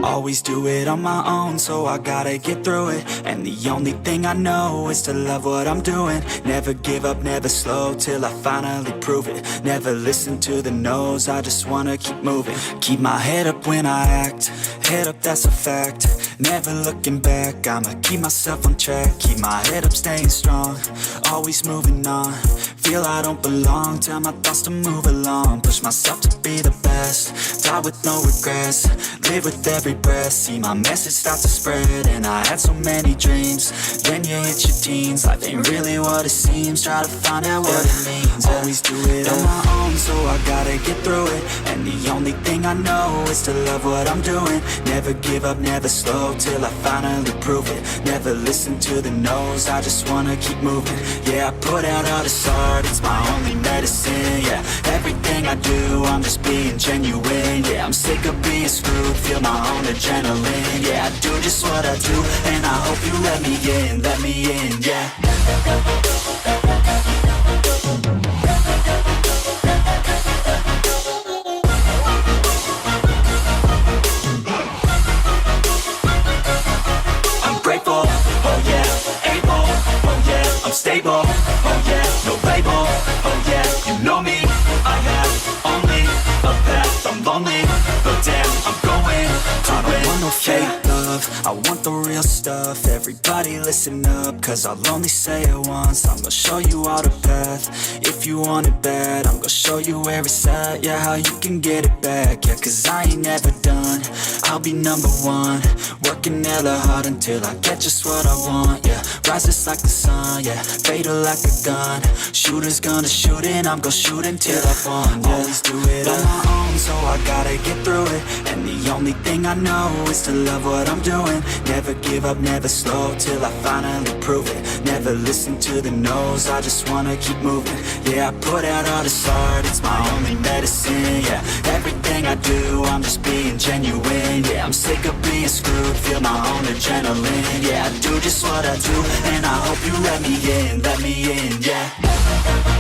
Always do it on my own, so I gotta get through it. And the only thing I know is to love what I'm doing. Never give up, never slow, till I finally prove it. Never listen to the no's, I just wanna keep moving. Keep my head up when I act, head up, that's a fact. Never looking back, I'ma keep myself on track. Keep my head up, staying strong, always moving on. Feel I don't belong, tell my thoughts to move along. Push myself to be the best, die with no regrets. Live with every breath, see my message start to spread. And I had so many dreams, then you hit your teens. Life ain't really what it seems, try to find out what it means. Always do it on my own, so I gotta get through it. And the only thing I know is to love what I'm doing. Never give up, never slow, till I finally prove it. Never listen to the no's, I just wanna keep moving. Yeah, I put out all this art, it's my only medicine. Yeah, everything I do, I'm just being genuine. Yeah, I'm sick of being screwed, feel my own adrenaline. Yeah, I do just what I do, and I hope you let me in, yeah. I'm grateful, oh yeah, able, oh yeah, I'm stable, oh yeah, no label, oh yeah, you know me, I have only a path, I'm lonely, but damn, I'm going to I don't want no fake love, I want the real stuff. Everybody listen up, cause I'll only say it once. I'm gonna show you all the path, if you want it bad. I'm gonna show you where it's at, yeah, how you can get it back. Yeah, cause I ain't never done, I'll be number one. Working hella hard until I get just what I want, yeah. Rises like the sun, yeah, fatal like a gun. Shooter's gonna shoot and I'm gonna shoot until I've won, yeah. Always do it on my own, so I gotta get through it. And the only thing I know is to love what I'm doing. Never give up, never slow, till I finally prove it. Never listen to the no's, I just wanna keep moving. Yeah, I put out all this art, it's my only medicine. Yeah, everything I do, I'm just being genuine. Yeah, I'm sick of being screwed, feel my own adrenaline. Yeah, I do just what I do, and I hope you let me in, yeah.